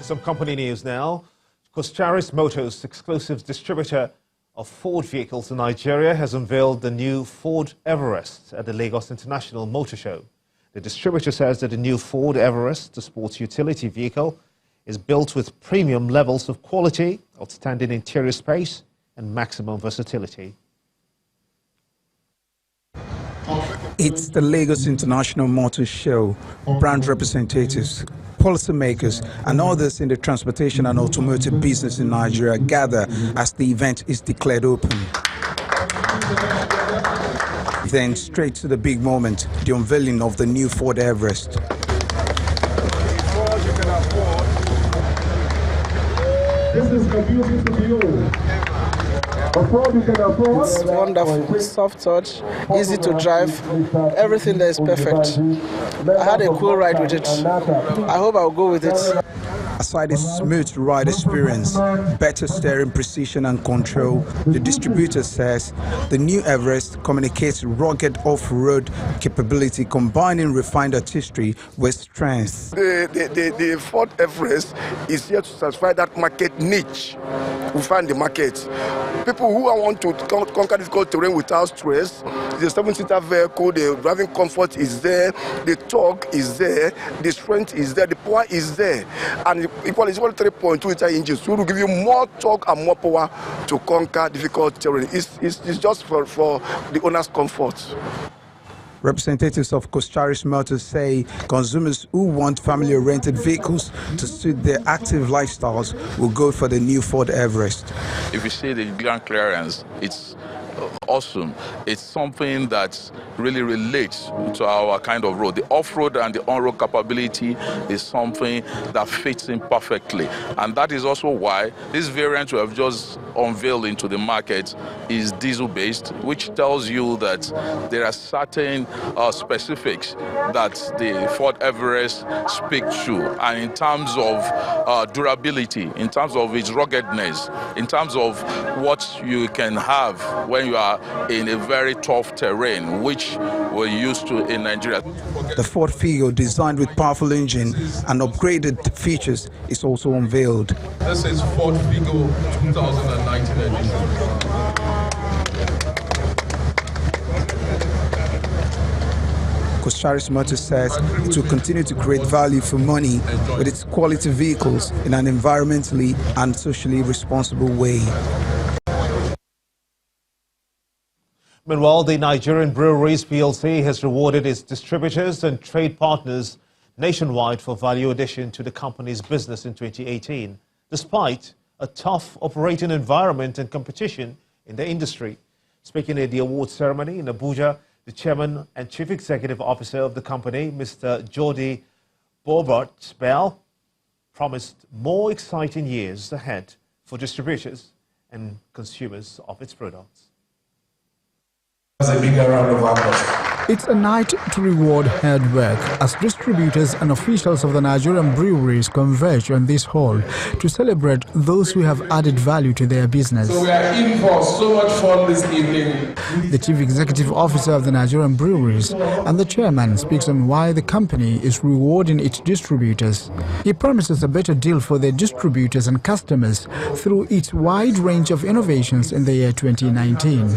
Some company news now. Pt.3 Motors, exclusive distributor of Ford vehicles in Nigeria, has unveiled the new Ford Everest at the Lagos International Motor Show. The distributor says that the new Ford Everest, the sports utility vehicle, is built with premium levels of quality, outstanding interior space, and maximum versatility. It's the Lagos International Motor Show. Brand representatives, policymakers, and others in the transportation and automotive business in Nigeria gather as the event is declared open. Then straight to the big moment, the unveiling of the new Ford Everest. This is confusing to you. It's wonderful, soft touch, easy to drive, everything there is perfect. I had a cool ride with it. I hope I'll go with it. Aside its smooth ride experience, better steering precision and control, the distributor says the new Everest communicates rugged off-road capability, combining refined artistry with strength. The Ford Everest is here to satisfy that market niche. We find the market. People who want to conquer difficult terrain without stress, the 7-seater vehicle, the driving comfort is there, the torque is there, the strength is there, the power is there. And equally 3.2 liter engines, so it will give you more torque and more power to conquer difficult terrain. It's just for the owner's comfort. Representatives of Pt.3 Motors say consumers who want family-oriented vehicles to suit their active lifestyles will go for the new Ford Everest. If you see the ground clearance, it's awesome. It's something that really relates to our kind of road. The off-road and the on-road capability is something that fits in perfectly. And that is also why this variant we have just unveiled into the market is diesel-based, which tells you that there are certain specifics that the Ford Everest speaks to. And in terms of durability, in terms of its ruggedness, in terms of what you can have when you are in a very tough terrain, which we're used to in Nigeria. The Ford Figo, designed with powerful engine and upgraded features, is also unveiled. This is Ford Figo 2019 edition. Pt.3 Motors says it will continue to create value for money with its quality vehicles in an environmentally and socially responsible way. Meanwhile, the Nigerian Breweries PLC has rewarded its distributors and trade partners nationwide for value addition to the company's business in 2018, despite a tough operating environment and competition in the industry. Speaking at the award ceremony in Abuja, the chairman and chief executive officer of the company, Mr. Jordi Bobert-Bell, promised more exciting years ahead for distributors and consumers of its products. A bigger round of applause. It's a night to reward hard work as distributors and officials of the Nigerian breweries converge on this hall to celebrate those who have added value to their business. So we are in for so much fun this evening. The chief executive officer of the Nigerian breweries and the chairman speaks on why the company is rewarding its distributors. He promises a better deal for their distributors and customers through its wide range of innovations in the year 2019.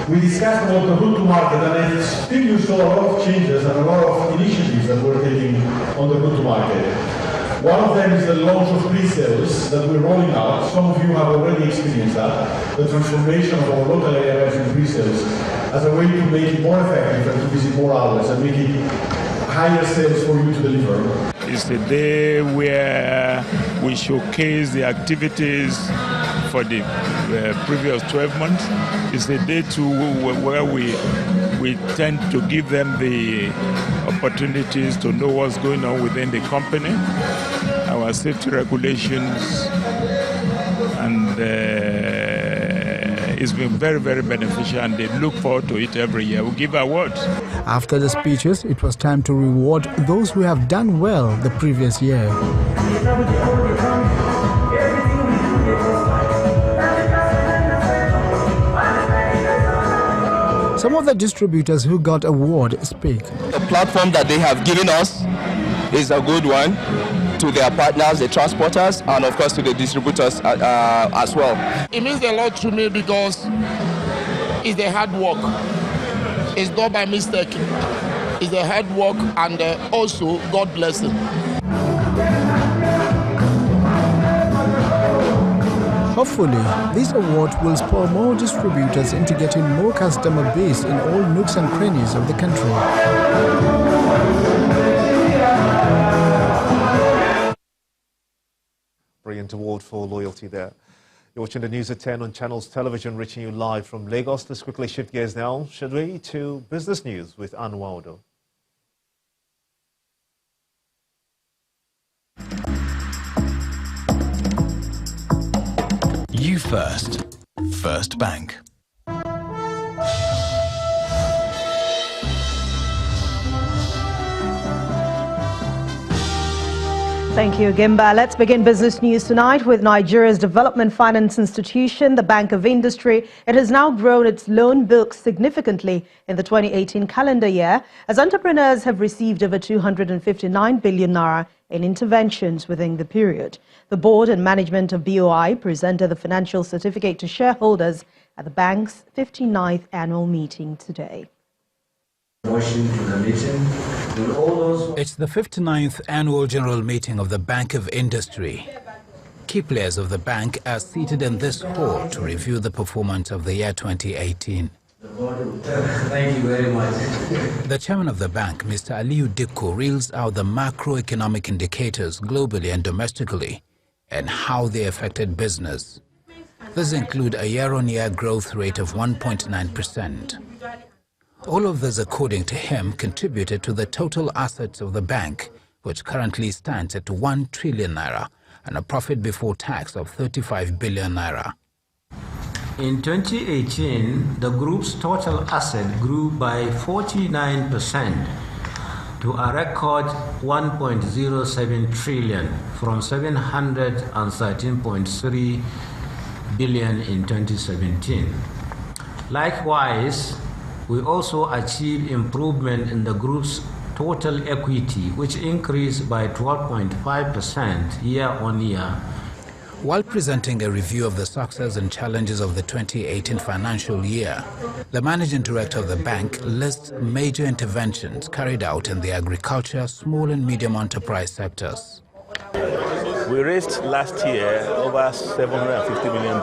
We discussed about the route to market, and still you saw a lot of changes and a lot of initiatives that we're taking on the route to market. One of them is the launch of pre-sales that we're rolling out. Some of you have already experienced that. The transformation of our local areas in pre-sales as a way to make it more effective and to visit more outlets and make it higher sales for you to deliver. It's the day where we showcase the activities for the previous 12 months. It's the day where we tend to give them the opportunities to know what's going on within the company, our safety regulations, and it's been very, very beneficial, and they look forward to it every year. We give awards. After the speeches, it was time to reward those who have done well the previous year. Some of the distributors who got award speak. The platform that they have given us is a good one. to their partners, the transporters, and of course to the distributors as well. It means a lot to me because it's the hard work. It's not by mistake. It's the hard work and also God blessing. Hopefully, this award will spur more distributors into getting more customer base in all nooks and crannies of the country. Brilliant award for loyalty there. You're watching the news at 10 on Channels Television, reaching you live from Lagos. Let's quickly shift gears now, should we, to business news with Anwaldo. You First. First Bank. Thank you, Gimba. Let's begin business news tonight with Nigeria's development finance institution, the Bank of Industry. It has now grown its loan book significantly in the 2018 calendar year, as entrepreneurs have received over 259 billion naira in interventions within the period. The board and management of BoI presented the financial certificate to shareholders at the bank's 59th annual meeting today. It's the 59th annual general meeting of the Bank of Industry. Key players of the bank are seated in this hall to review the performance of the year 2018. Thank you very much. The chairman of the bank, Mr. Aliyu Dikko, reels out the macroeconomic indicators globally and domestically and how they affected business. These include a year-on-year growth rate of 1.9%. All of this, according to him, contributed to the total assets of the bank, which currently stands at 1 trillion naira and a profit before tax of 35 billion naira. In 2018, the group's total asset grew by 49% to a record 1.07 trillion from 713.3 billion in 2017. Likewise, we also achieved improvement in the group's total equity, which increased by 12.5% year-on-year. While presenting a review of the success and challenges of the 2018 financial year, the managing director of the bank lists major interventions carried out in the agriculture, small and medium enterprise sectors. We raised last year over $750 million.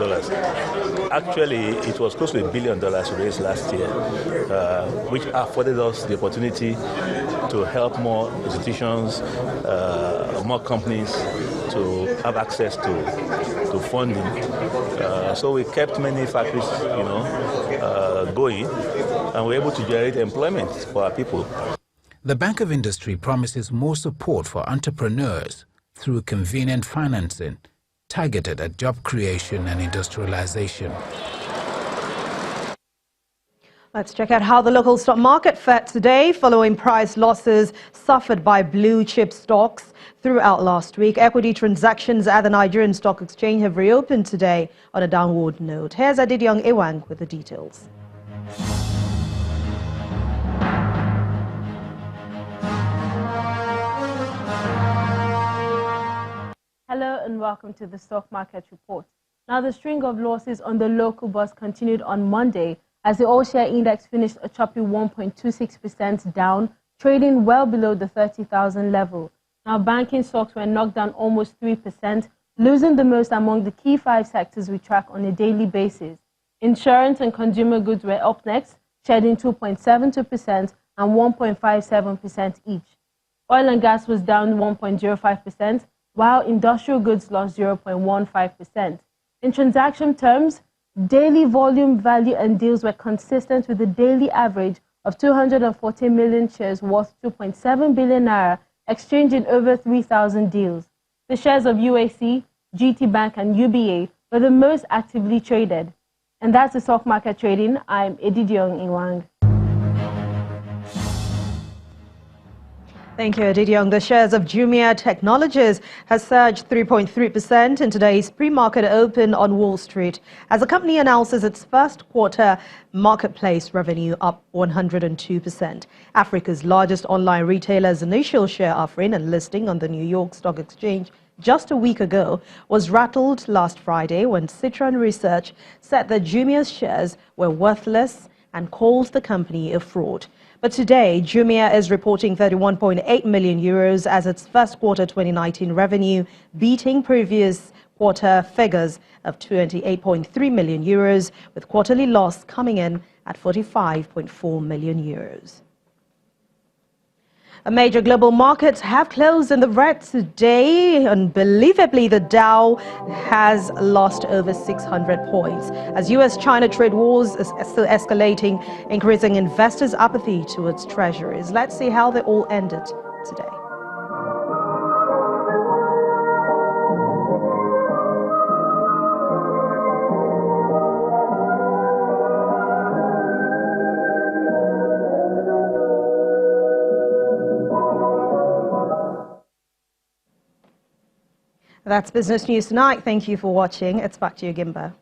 Actually, it was close to $1 billion raised last year, which afforded us the opportunity to help more institutions, more companies to have access to funding. So we kept many factories, going, and we're able to generate employment for our people. The Bank of Industry promises more support for entrepreneurs through convenient financing targeted at job creation and industrialization. Let's check out how the local stock market fared today following price losses suffered by blue chip stocks throughout last week. Equity transactions at the Nigerian Stock Exchange have reopened today on a downward note. Here's Adidiong Ewang with the details. Hello and welcome to the Stock Market Report. Now, the string of losses on the local bus continued on Monday as the all-share index finished a choppy 1.26% down, trading well below the 30,000 level. Now, banking stocks were knocked down almost 3%, losing the most among the key 5 sectors we track on a daily basis. Insurance and consumer goods were up next, shedding 2.72% and 1.57% each. Oil and gas was down 1.05%, while industrial goods lost 0.15%. In transaction terms, daily volume, value and deals were consistent with the daily average of 240 million shares worth 2.7 billion naira exchanged in over 3,000 deals. The shares of UAC, GT Bank and UBA were the most actively traded. And that's the stock market trading. I'm Edidiong Iwang. Thank you, Aditi Young. The shares of Jumia Technologies has surged 3.3% in today's pre-market open on Wall Street as the company announces its first quarter marketplace revenue up 102%. Africa's largest online retailer's initial share offering and listing on the New York Stock Exchange just a week ago was rattled last Friday when Citron Research said that Jumia's shares were worthless and called the company a fraud. But today, Jumia is reporting 31.8 million euros as its first quarter 2019 revenue, beating previous quarter figures of 28.3 million euros, with quarterly loss coming in at 45.4 million euros. Major global markets have closed in the red today. Unbelievably, the Dow has lost over 600 points as U.S.-China trade wars is still escalating, increasing investors' apathy towards treasuries. Let's see how they all ended today. That's Business News Tonight. Thank you for watching. It's back to you, Gimba.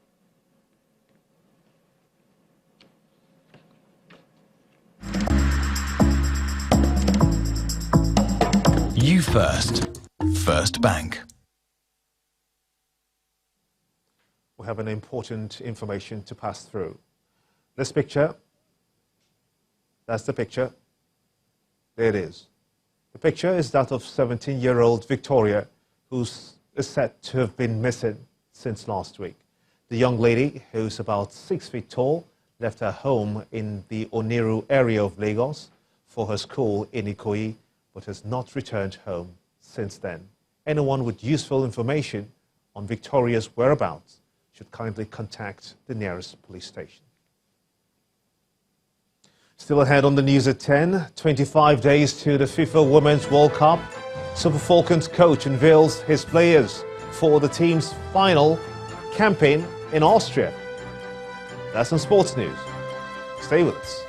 You First. First Bank. We have an important information to pass through. This picture, that's the picture. There it is. The picture is that of 17-year-old Victoria, who's is said to have been missing since last week. The young lady, who's about 6 feet tall, left her home in the Oniru area of Lagos for her school in Ikoyi, but has not returned home since then. Anyone with useful information on Victoria's whereabouts should kindly contact the nearest police station. Still ahead on the news at 10, 25 days to the FIFA Women's World Cup. Super Falcons coach unveils his players for the team's final campaign in Austria. That's on Sports News. Stay with us.